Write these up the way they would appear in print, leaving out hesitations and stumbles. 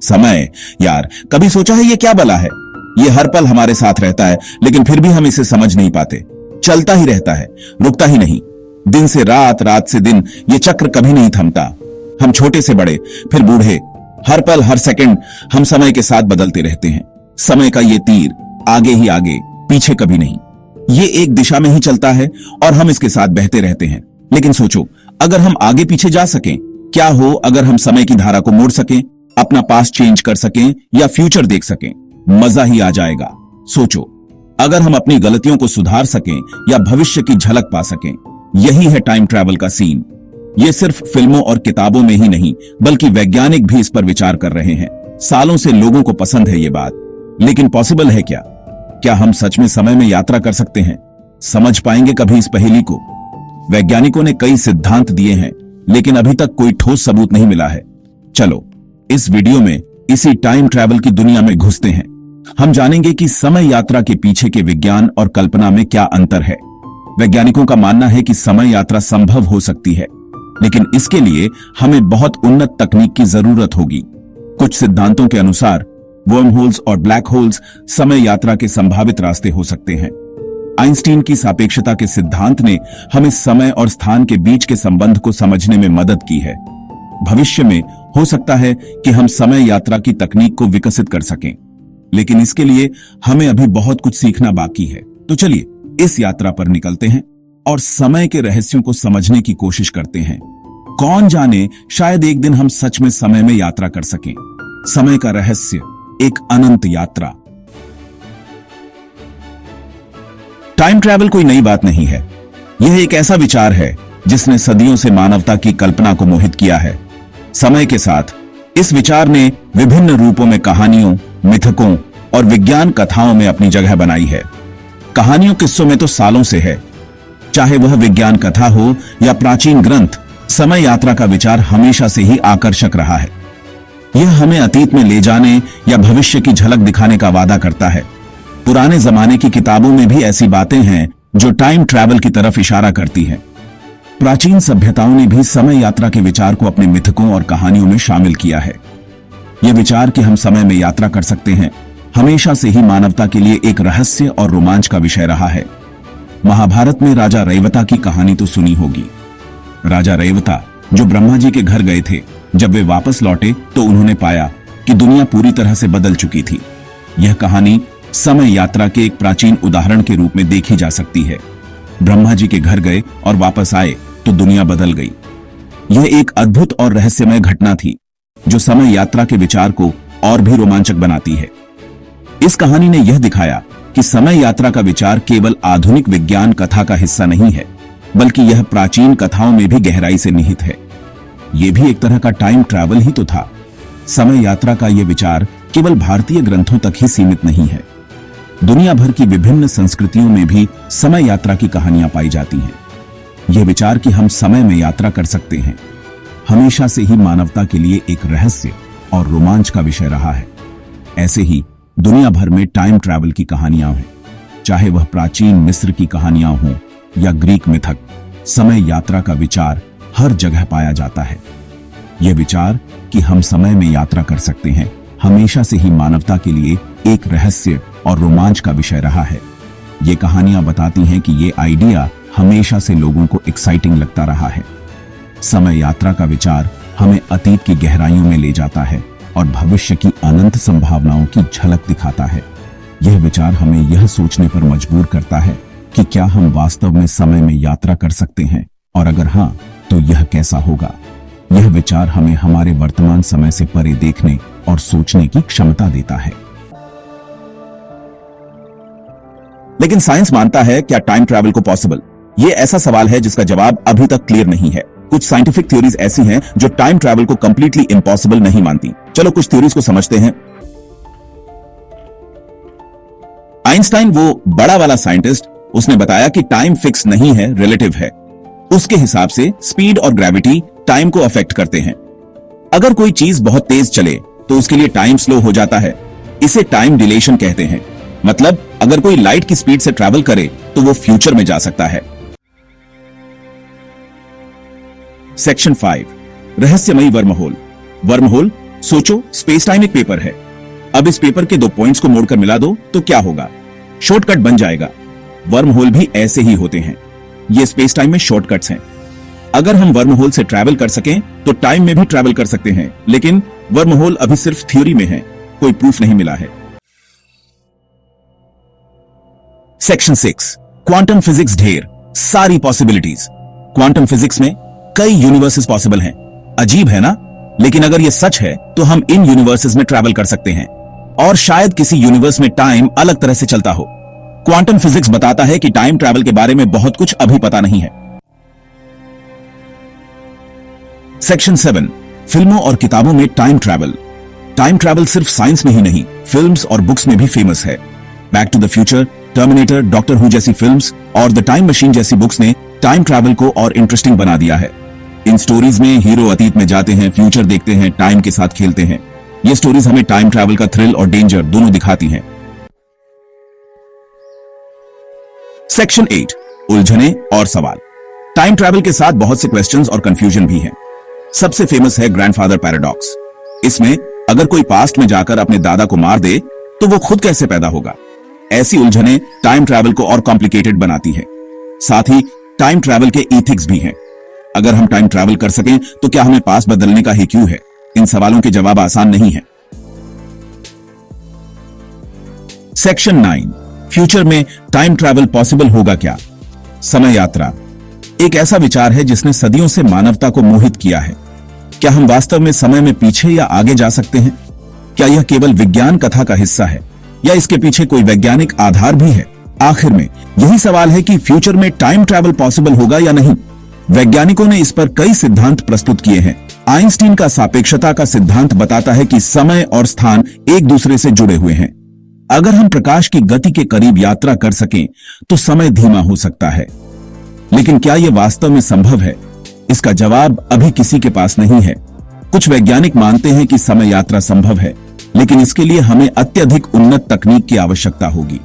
समय, यार कभी सोचा है ये क्या बला है? ये हर पल हमारे साथ रहता है, लेकिन फिर भी हम इसे समझ नहीं पाते। चलता ही रहता है, रुकता ही नहीं। दिन से रात, रात से दिन, ये चक्र कभी नहीं थमता। हम छोटे से बड़े, फिर बूढ़े, हर पल हर सेकंड हम समय के साथ बदलते रहते हैं। समय का ये तीर आगे ही आगे, पीछे कभी नहीं। ये एक दिशा में ही चलता है और हम इसके साथ बहते रहते हैं। लेकिन सोचो, अगर हम आगे पीछे जा सकें, क्या हो अगर हम समय की धारा को मोड़ सकें, अपना पास्ट चेंज कर सकें या फ्यूचर देख सकें? मजा ही आ जाएगा। सोचो, अगर हम अपनी गलतियों को सुधार सकें या भविष्य की झलक पा सकें। यही है टाइम ट्रैवल का सीन। ये सिर्फ फिल्मों और किताबों में ही नहीं, बल्कि वैज्ञानिक भी इस पर विचार कर रहे हैं। सालों से लोगों को पसंद है ये बात, लेकिन पॉसिबल है क्या? क्या हम सच में समय में यात्रा कर सकते हैं? समझ पाएंगे कभी इस पहेली को? वैज्ञानिकों ने कई सिद्धांत दिए हैं, लेकिन अभी तक कोई ठोस सबूत नहीं मिला है। चलो इस वीडियो में इसी टाइम ट्रैवल की दुनिया में घुसते हैं। हम जानेंगे कि समय यात्रा के पीछे के विज्ञान और कल्पना में क्या अंतर है। वैज्ञानिकों का मानना है कि समय यात्रा संभव हो सकती है, लेकिन इसके लिए हमें बहुत उन्नत तकनीक की जरूरत होगी। कुछ सिद्धांतों के अनुसार वर्म होल्स और ब्लैक होल्स समय यात्रा के संभावित रास्ते हो सकते हैं। आइंस्टीन की सापेक्षता के सिद्धांत ने हमें समय और स्थान के बीच के संबंध को समझने में मदद की है। भविष्य में हो सकता है कि हम समय यात्रा की तकनीक को विकसित कर सकें, लेकिन इसके लिए हमें अभी बहुत कुछ सीखना बाकी है। तो चलिए इस यात्रा पर निकलते हैं और समय के रहस्यों को समझने की कोशिश करते हैं। कौन जाने, शायद एक दिन हम सच में समय में यात्रा कर सकें। समय का रहस्य, एक अनंत यात्रा। टाइम ट्रैवल कोई नई बात नहीं है। यह एक ऐसा विचार है जिसने सदियों से मानवता की कल्पना को मोहित किया है। समय के साथ इस विचार ने विभिन्न रूपों में कहानियों, मिथकों और विज्ञान कथाओं में अपनी जगह बनाई है। कहानियों किस्सों में तो सालों से है। चाहे वह विज्ञान कथा हो या प्राचीन ग्रंथ, समय यात्रा का विचार हमेशा से ही आकर्षक रहा है। यह हमें अतीत में ले जाने या भविष्य की झलक दिखाने का वादा करता है। पुराने जमाने की किताबों में भी ऐसी बातें हैं जो टाइम ट्रैवल की तरफ इशारा करती हैं। प्राचीन सभ्यताओं ने भी समय यात्रा के विचार को अपने मिथकों और कहानियों में शामिल किया है। यह विचार कि हम समय में यात्रा कर सकते हैं हमेशा से ही मानवता के लिए एक रहस्य और रोमांच का विषय रहा है। महाभारत में राजा रैवता की कहानी तो सुनी होगी। राजा रैवता जो ब्रह्मा जी के घर गए थे, जब वे वापस लौटे तो उन्होंने पाया कि दुनिया पूरी तरह से बदल चुकी थी। यह कहानी समय यात्रा के एक प्राचीन उदाहरण के रूप में देखी जा सकती है। ब्रह्मा जी के घर गए और वापस आए तो दुनिया बदल गई। यह एक अद्भुत और रहस्यमय घटना थी जो समय यात्रा के विचार को और भी रोमांचक बनाती है। इस कहानी ने यह दिखाया कि समय यात्रा का विचार केवल आधुनिक विज्ञान कथा का हिस्सा नहीं है, बल्कि यह प्राचीन कथाओं में भी गहराई से निहित है। यह भी एक तरह का टाइम ट्रैवल ही तो था। समय यात्रा का यह विचार केवल भारतीय ग्रंथों तक ही सीमित नहीं है। दुनिया भर की विभिन्न संस्कृतियों में भी समय यात्रा की कहानियां पाई जाती हैं। यह विचार कि हम समय में यात्रा कर सकते हैं हमेशा से ही मानवता के लिए एक रहस्य और रोमांच का विषय रहा है। ऐसे ही दुनिया भर में टाइम ट्रैवल की कहानियां हैं, चाहे वह प्राचीन मिस्र की कहानियां हों या ग्रीक मिथक। समय यात्रा का विचार हर जगह पाया जाता है। यह विचार कि हम समय में यात्रा कर सकते हैं हमेशा से ही मानवता के लिए एक रहस्य और रोमांच का विषय रहा है। ये कहानियां बताती हैं कि ये आइडिया हमेशा से लोगों को एक्साइटिंग लगता रहा है। समय यात्रा का विचार हमें अतीत की गहराइयों में ले जाता है और भविष्य की अनंत संभावनाओं की झलक दिखाता है। यह विचार हमें यह सोचने पर मजबूर करता है कि क्या हम वास्तव में समय में यात्रा कर सकते हैं, और अगर हां, तो यह कैसा होगा। यह विचार हमें हमारे वर्तमान समय से परे देखने और सोचने की क्षमता देता है। लेकिन साइंस मानता है क्या टाइम ट्रैवल को पॉसिबल? यह ऐसा सवाल है जिसका जवाब अभी तक क्लियर नहीं है। कुछ साइंटिफिक थ्योरीज ऐसी हैं जो टाइम ट्रैवल को कंप्लीटली इम्पॉसिबल नहीं मानती। चलो कुछ थ्योरीज को समझते हैं। आइंस्टाइन, वो बड़ा वाला साइंटिस्ट, उसने बताया कि टाइम फिक्स नहीं है, रिलेटिव है। उसके हिसाब से स्पीड और ग्रेविटी टाइम को अफेक्ट करते हैं। अगर कोई चीज बहुत तेज चले तो उसके लिए टाइम स्लो हो जाता है। इसे टाइम डिलेशन कहते हैं। मतलब अगर कोई लाइट की स्पीड से ट्रैवल करे तो वो फ्यूचर में जा सकता है। सेक्शन 5, रहस्यमयी वर्महोल। वर्महोल सोचो, स्पेस टाइम एक पेपर है। अब इस पेपर के 2 पॉइंट्स को मोड़कर मिला दो तो क्या होगा? शॉर्टकट बन जाएगा। वर्म होल भी ऐसे ही होते हैं। ये स्पेस टाइम में शॉर्टकट्स हैं। अगर हम वर्म होल से ट्रैवल कर सकें तो टाइम में भी ट्रैवल कर सकते हैं, लेकिन वर्म होल अभी सिर्फ थ्योरी में है, कोई प्रूफ नहीं मिला है। सेक्शन 6, क्वांटम फिजिक्स ढेर सारी पॉसिबिलिटीज। क्वांटम फिजिक्स में कई यूनिवर्सेस पॉसिबल हैं। अजीब है ना? लेकिन अगर यह सच है तो हम इन यूनिवर्सेस में ट्रैवल कर सकते हैं और शायद किसी यूनिवर्स में टाइम अलग तरह से चलता हो। क्वांटम फिजिक्स बताता है कि टाइम ट्रैवल के बारे में बहुत कुछ अभी पता नहीं है। सेक्शन 7, फिल्मों और किताबों में टाइम ट्रैवल। टाइम ट्रैवल सिर्फ साइंस में ही नहीं, फिल्म्स और बुक्स में भी फेमस है। Back to the Future, Terminator, Doctor Who जैसी फिल्म्स और द टाइम मशीन जैसी बुक्स ने टाइम ट्रैवल को और इंटरेस्टिंग बना दिया है। इन स्टोरीज में हीरो अतीत में जाते हैं, फ्यूचर देखते हैं, टाइम के साथ खेलते हैं। ये स्टोरीज हमें टाइम ट्रैवल का थ्रिल और डेंजर दोनों दिखाती हैं। सेक्शन 8, उलझने और सवाल। टाइम ट्रैवल के साथ बहुत से क्वेश्चंस और कंफ्यूजन भी हैं। सबसे फेमस है ग्रैंडफादर पैराडॉक्स। इसमें अगर कोई पास्ट में जाकर अपने दादा को मार दे तो वो खुद कैसे पैदा होगा? ऐसी उलझने टाइम ट्रैवल को और कॉम्प्लिकेटेड बनाती है। साथ ही टाइम ट्रैवल के एथिक्स भी हैं। अगर हम टाइम ट्रैवल कर सकें तो क्या हमें पास्ट बदलने का ही क्यों है? इन सवालों के जवाब आसान नहीं है। सेक्शन 9, फ्यूचर में टाइम ट्रैवल पॉसिबल होगा क्या? समय यात्रा एक ऐसा विचार है जिसने सदियों से मानवता को मोहित किया है। क्या हम वास्तव में समय में पीछे या आगे जा सकते हैं? क्या यह केवल विज्ञान कथा का हिस्सा है या इसके पीछे कोई वैज्ञानिक आधार भी है? आखिर में यही सवाल है कि फ्यूचर में टाइम ट्रैवल पॉसिबल होगा या नहीं। वैज्ञानिकों ने इस पर कई सिद्धांत प्रस्तुत किए हैं। आइंस्टीन का सापेक्षता का सिद्धांत बताता है कि समय और स्थान एक दूसरे से जुड़े हुए हैं। अगर हम प्रकाश की गति के करीब यात्रा कर सकें तो समय धीमा हो सकता है, लेकिन क्या यह वास्तव में संभव है? इसका जवाब अभी किसी के पास नहीं है। कुछ वैज्ञानिक मानते हैं कि समय यात्रा संभव है, लेकिन इसके लिए हमें अत्यधिक उन्नत तकनीक की आवश्यकता होगी।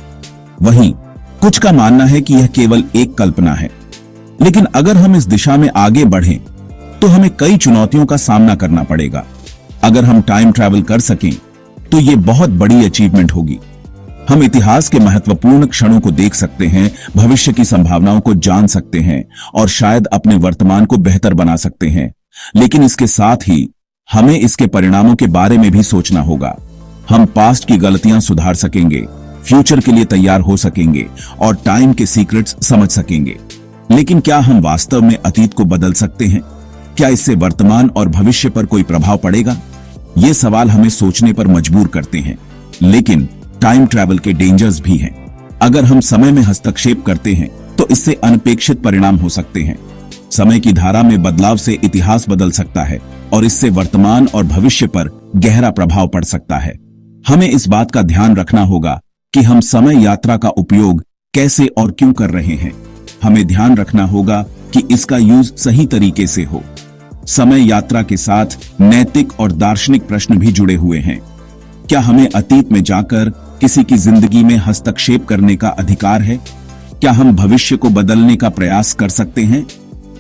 वहीं कुछ का मानना है कि यह केवल एक कल्पना है। लेकिन अगर हम इस दिशा में आगे बढ़ें तो हमें कई चुनौतियों का सामना करना पड़ेगा। अगर हम टाइम ट्रैवल कर सकें तो यह बहुत बड़ी अचीवमेंट होगी। हम इतिहास के महत्वपूर्ण क्षणों को देख सकते हैं, भविष्य की संभावनाओं को जान सकते हैं और शायद अपने वर्तमान को बेहतर बना सकते हैं। लेकिन इसके साथ ही हमें इसके परिणामों के बारे में भी सोचना होगा। हम पास्ट की गलतियां सुधार सकेंगे, फ्यूचर के लिए तैयार हो सकेंगे और टाइम के सीक्रेट्स समझ सकेंगे। लेकिन क्या हम वास्तव में अतीत को बदल सकते हैं? क्या इससे वर्तमान और भविष्य पर कोई प्रभाव पड़ेगा? ये सवाल हमें सोचने पर मजबूर करते हैं। लेकिन टाइम ट्रैवल के डेंजर्स भी हैं। अगर हम समय में हस्तक्षेप करते हैं तो इससे अनपेक्षित परिणाम हो सकते हैं। समय की धारा में बदलाव से इतिहास बदल सकता है और इससे वर्तमान और भविष्य पर गहरा प्रभाव पड़ सकता है। हमें इस बात का ध्यान रखना होगा कि हम समय यात्रा का उपयोग कैसे और क्यों कर रहे हैं। हमें ध्यान रखना होगा कि इसका यूज सही तरीके से हो। समय यात्रा के साथ नैतिक और दार्शनिक प्रश्न भी जुड़े हुए हैं। क्या हमें अतीत में जाकर किसी की जिंदगी में हस्तक्षेप करने का अधिकार है? क्या हम भविष्य को बदलने का प्रयास कर सकते हैं?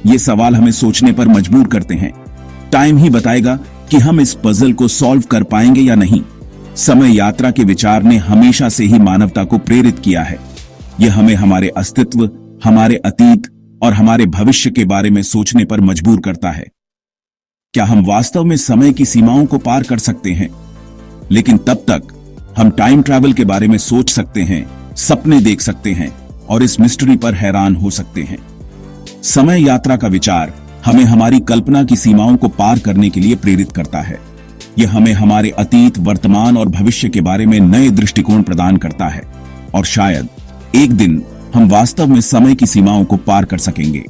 ये सवाल हमें सोचने पर मजबूर करते हैं। टाइम ही बताएगा कि हम इस पजल को सॉल्व कर पाएंगे या नहीं। समय यात्रा के विचार ने हमेशा से ही मानवता को प्रेरित किया है। यह हमें हमारे अस्तित्व, हमारे अतीत और हमारे भविष्य के बारे में सोचने पर मजबूर करता है। क्या हम वास्तव में समय की सीमाओं को पार कर सकते हैं? लेकिन तब तक हम टाइम ट्रैवल के बारे में सोच सकते हैं, सपने देख सकते हैं और इस मिस्ट्री पर हैरान हो सकते हैं। समय यात्रा का विचार हमें हमारी कल्पना की सीमाओं को पार करने के लिए प्रेरित करता है। यह हमें हमारे अतीत, वर्तमान और भविष्य के बारे में नए दृष्टिकोण प्रदान करता है और शायद एक दिन हम वास्तव में समय की सीमाओं को पार कर सकेंगे।